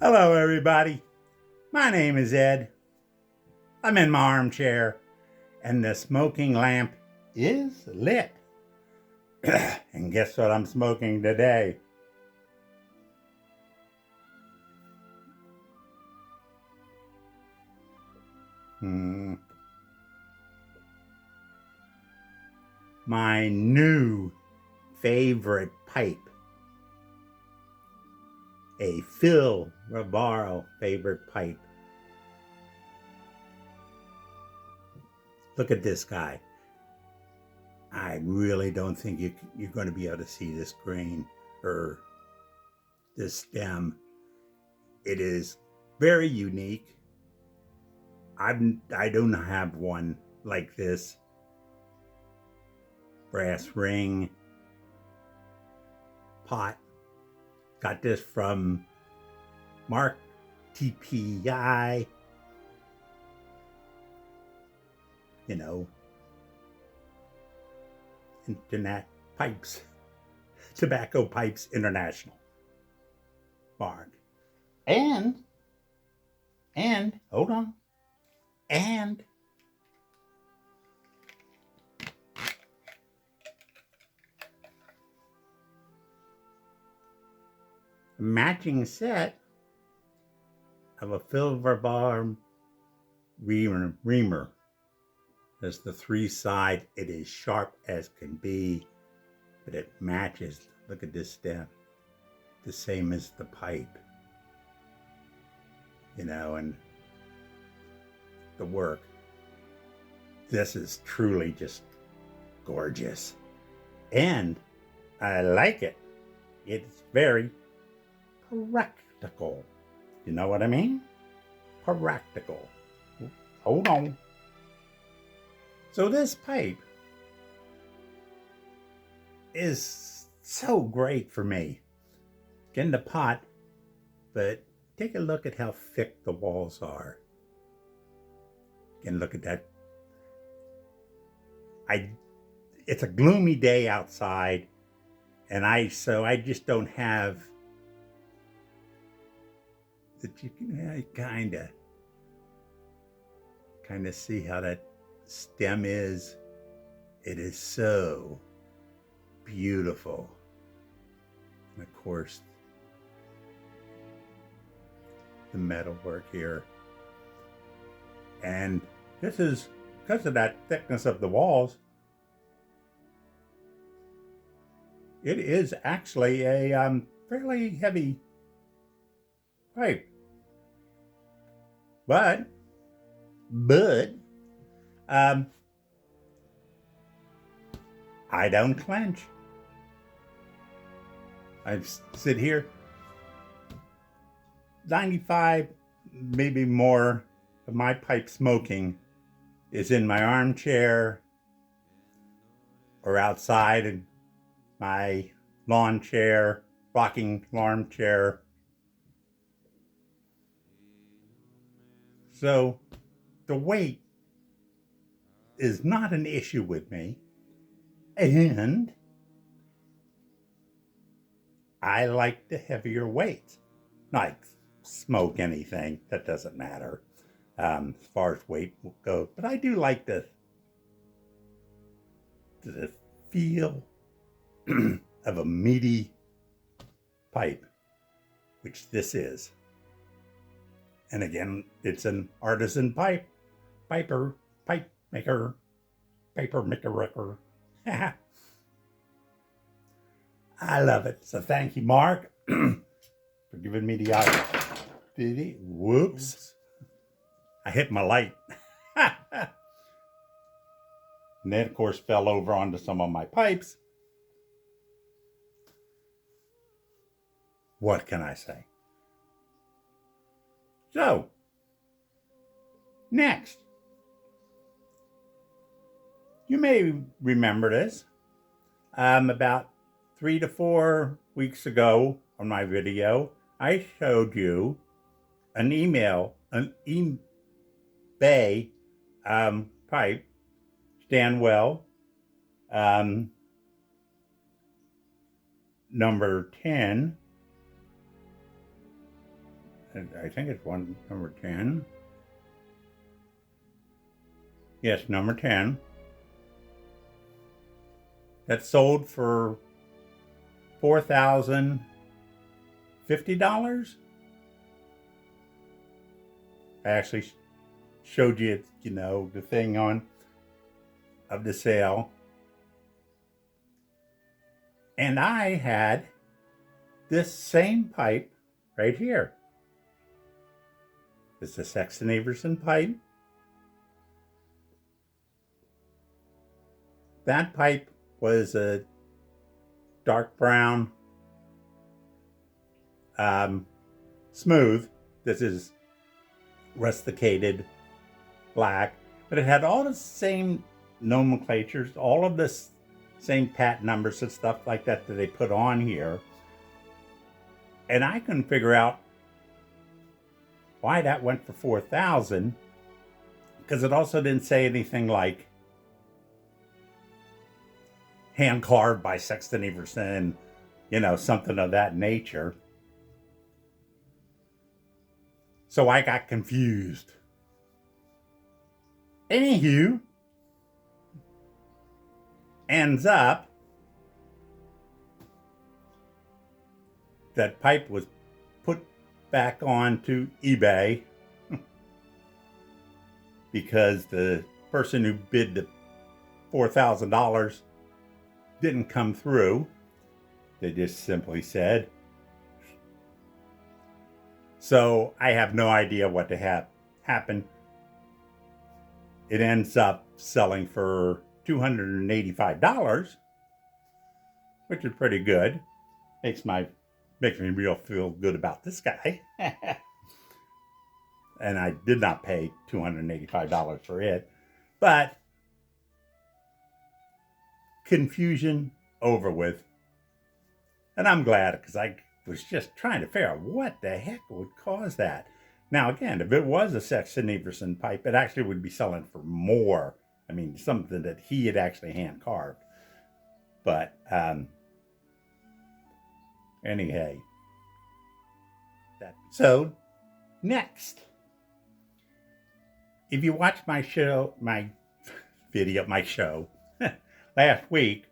Hello, everybody. My name is Ed. I'm in my armchair, and the smoking lamp is lit. And guess what I'm smoking today? My new favorite pipe. A Phil Rivera favorite pipe. Look at this guy. I really don't think you're going to be able to see this grain or this stem. It is very unique. I don't have one like this. Brass ring pot. Got this from Mark TPI. Internet Pipes, Tobacco Pipes International. Mark. And, hold on. And a matching set of a Phil Rivera reamer. There's the three side. It is sharp as can be, but it matches. Look at this stem. The same as the pipe. And the work. This is truly just gorgeous. And I like it. It's very practical. You know what I mean? Practical. Hold on. So this pipe is so great for me. Get in the pot, but take a look at how thick the walls are. Again, look at that. It's a gloomy day outside, and I just don't have that. You can kind of see how that stem is. It is so beautiful. And of course, the metal work here. And this is because of that thickness of the walls. It is actually a fairly heavy pipe. But I don't clench. I sit here, 95, maybe more of my pipe smoking is in my armchair or outside in my lawn chair, rocking lawn chair. So the weight is not an issue with me. And I like the heavier weights. Not smoke anything, that doesn't matter as far as weight goes. But I do like the feel of a meaty pipe, which this is. And again, it's an artisan pipe maker. I love it. So thank you, Mark, for giving me the opportunity. Whoops. I hit my light. And then, of course, fell over onto some of my pipes. What can I say? So, next. You may remember this. About 3 to 4 weeks ago on my video, I showed you an eBay pipe, Stanwell, number 10. I think it's number 10. Yes, number 10. That sold for $4,050. I actually showed you, the thing of the sale. And I had this same pipe right here. It's a Sexton Everson pipe. That pipe was a dark brown, smooth. This is rusticated black, but it had all the same nomenclatures, all of the same pat numbers and stuff like that they put on here. And I couldn't figure out why that went for $4,000, because it also didn't say anything like hand carved by Sexton Everson, something of that nature. So I got confused. Anywho, ends up that pipe was put back onto eBay because the person who bid the $4,000 didn't come through. They just simply said. So I have no idea what happened. It ends up selling for $285, which is pretty good. Makes me feel good about this guy. And I did not pay $285 for it, but confusion over with. And I'm glad, because I was just trying to figure out what the heck would cause that. Now, again, if it was a Sexton Everson pipe, it actually would be selling for more. I mean, something that he had actually hand carved. But anyway, so next, if you watch my show last week,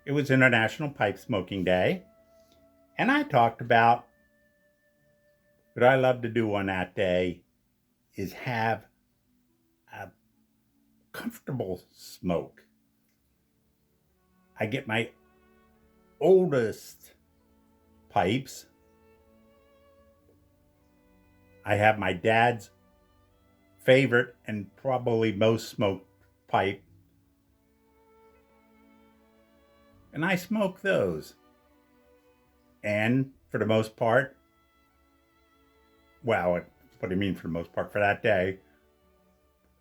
it was International Pipe Smoking Day, and I talked about what I love to do on that day is have a comfortable smoke. I get my oldest pipes. I have my dad's favorite and probably most smoked pipe, and I smoke those. And for the most part, what do you mean for the most part? For that day,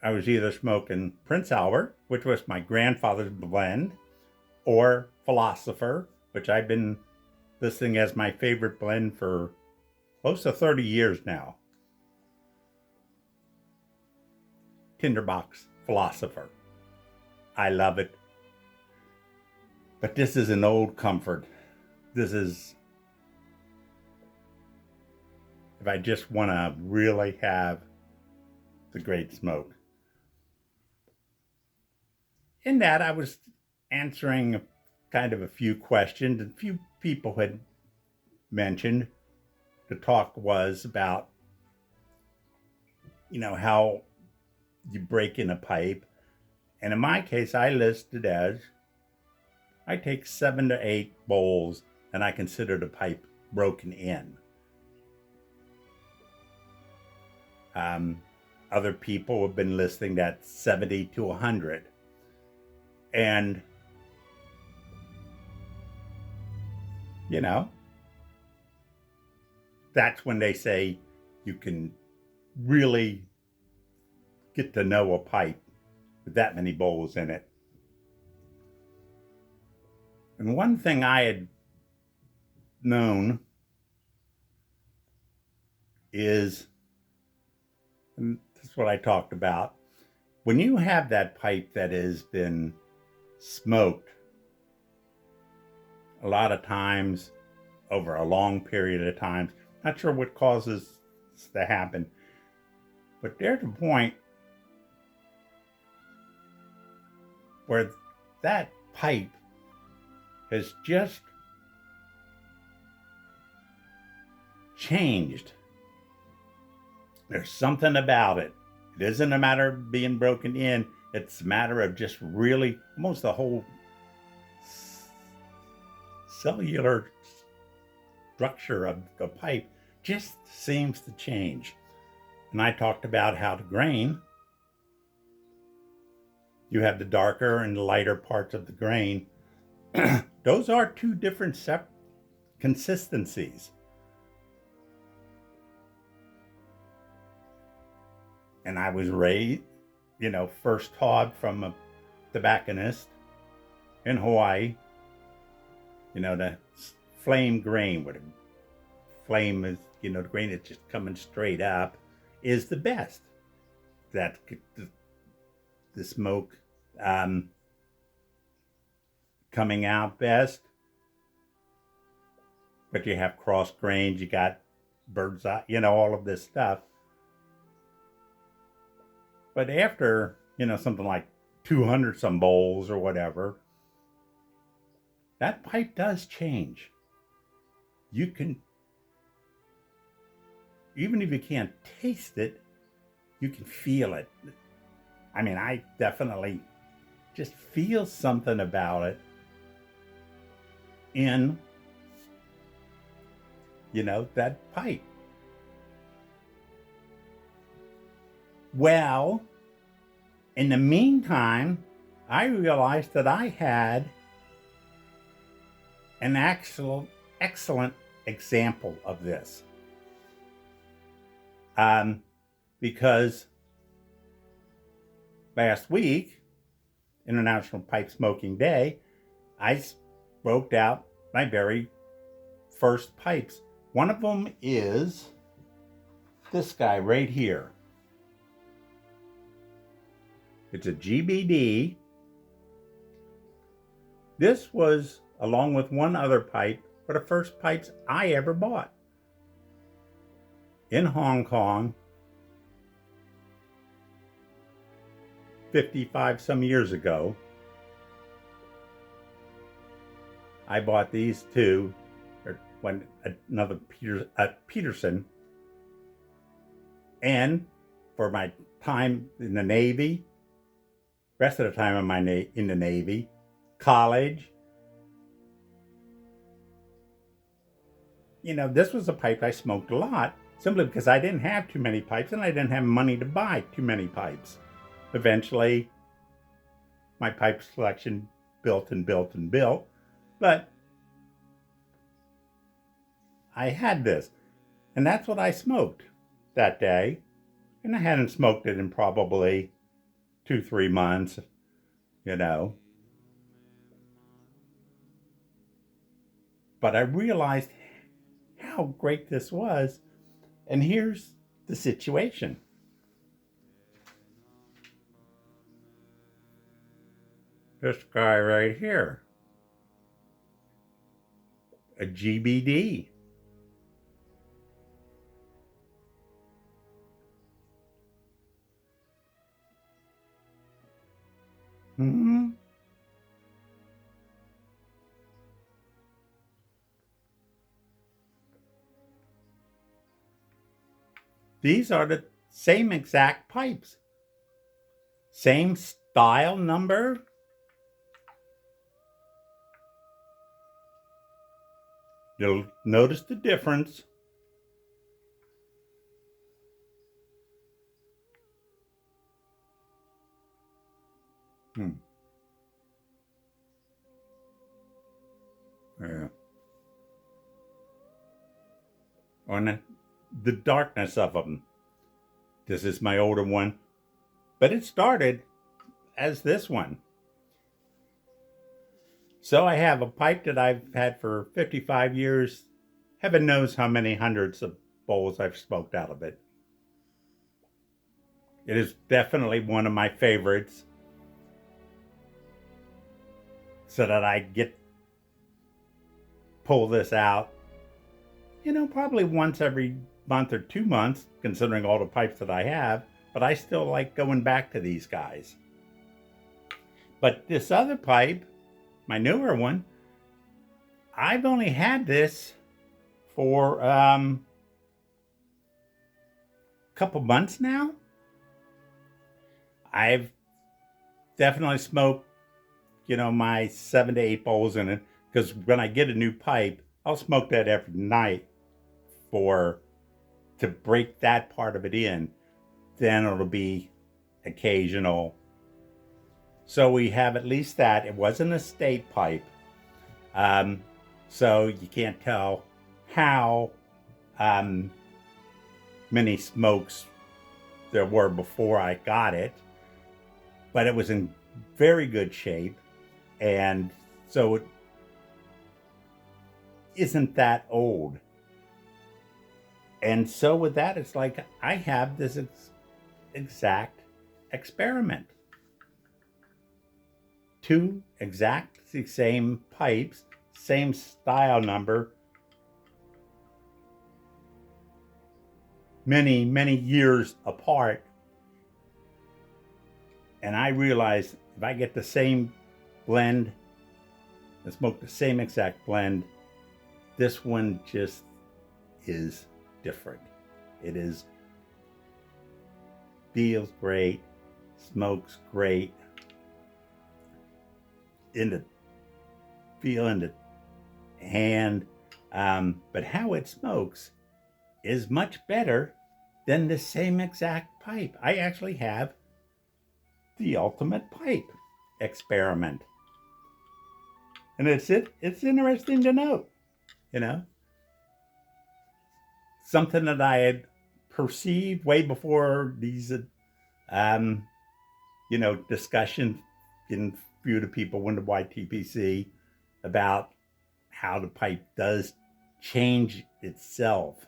I was either smoking Prince Albert, which was my grandfather's blend, or Philosopher, which I've been listing as my favorite blend for close to 30 years now. Tinderbox Philosopher. I love it. But this is an old comfort. This is, if I just want to really have the great smoke. In that, I was answering kind of a few questions. A few people had mentioned the talk was about, how you break in a pipe. And in my case, I listed as I take 7 to 8 bowls and I consider the pipe broken in. Other people have been listing that 70 to 100. And, that's when they say you can really get to know a pipe with that many bowls in it. And one thing I had known is, and this is what I talked about, when you have that pipe that has been smoked a lot of times over a long period of time. Not sure what causes this to happen, but there's a point where that pipe has just changed. There's something about it. It isn't a matter of being broken in. It's a matter of just really almost the whole cellular structure of the pipe just seems to change. And I talked about how the grain, you have the darker and the lighter parts of the grain. Those are two different consistencies. And I was raised, first taught from a tobacconist in Hawaii, the flame grain, where the flame is, the grain that's just coming straight up, is the best. That the smoke coming out best. But you have cross grains, you got bird's eye, all of this stuff. But after, something like 200 some bowls or whatever, that pipe does change. You can, even if you can't taste it, you can feel it. I mean, I definitely just feel something about it in, that pipe. Well, in the meantime, I realized that I had an excellent example of this. Because last week, International Pipe Smoking Day, I smoked out my very first pipes. One of them is this guy right here. It's a GBD. This was, along with one other pipe, were the first pipes I ever bought. In Hong Kong, 55 some years ago, I bought these two, or another Peterson, and for my time in the Navy, rest of the time in the Navy, college, this was a pipe I smoked a lot, simply because I didn't have too many pipes and I didn't have money to buy too many pipes. Eventually, my pipe selection built, but I had this, and that's what I smoked that day, and I hadn't smoked it in probably 2-3 months, But I realized how great this was, and here's the situation. This guy right here, a GBD. Mm-hmm. These are the same exact pipes. Same style number. You'll notice the difference. Yeah. On the darkness of them. This is my older one, but it started as this one. So I have a pipe that I've had for 55 years. Heaven knows how many hundreds of bowls I've smoked out of it. It is definitely one of my favorites, so that I get pull this out, probably once every month or 2 months, considering all the pipes that I have, but I still like going back to these guys. But this other pipe, my newer one, I've only had this for a couple months now. I've definitely smoked, my 7 to 8 bowls in it, because when I get a new pipe, I'll smoke that every night to break that part of it in. Then it'll be occasional. So we have at least that. It wasn't a state pipe. So you can't tell how many smokes there were before I got it, but it was in very good shape, and so it isn't that old. And so with that, it's like I have this exact experiment. 2 exactly same pipes, same style number, many, many years apart. And I realized if I get the same blend and smoke the same exact blend, this one just is different. It feels great, smokes great, feel in the hand, but how it smokes is much better than the same exact pipe. I actually have the ultimate pipe experiment, and it's interesting to note, something that I had perceived way before these discussions in few to people wonder why TPC about how the pipe does change itself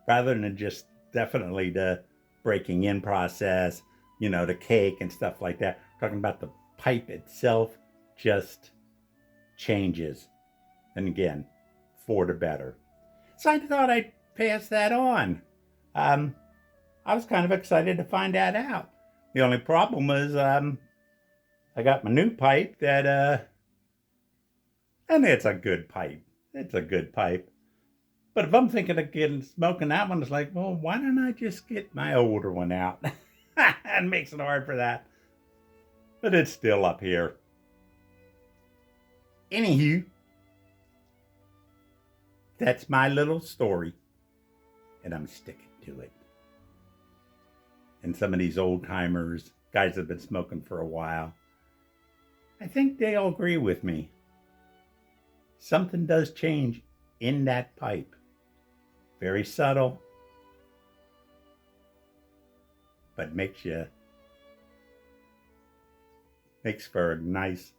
rather than just definitely the breaking in process, the cake and stuff like that. Talking about the pipe itself just changes. And again, for the better. So I thought I'd pass that on. I was kind of excited to find that out. The only problem was I got my new pipe that, and it's a good pipe. It's a good pipe. But if I'm thinking of smoking that one, it's like, well, why don't I just get my older one out? It makes it hard for that. But it's still up here. Anywho, that's my little story. And I'm sticking to it. And some of these old timers, guys that have been smoking for a while, I think they all agree with me. Something does change in that pipe. Very subtle, but makes for a nice,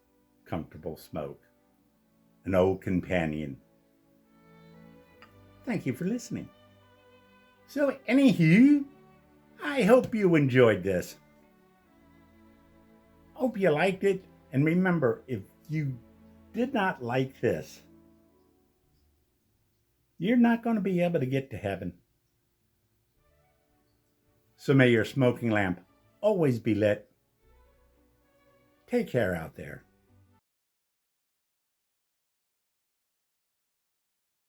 comfortable smoke. An old companion. Thank you for listening. So anywho, I hope you enjoyed this. Hope you liked it. And remember, if you did not like this, you're not going to be able to get to heaven. So may your smoking lamp always be lit. Take care out there.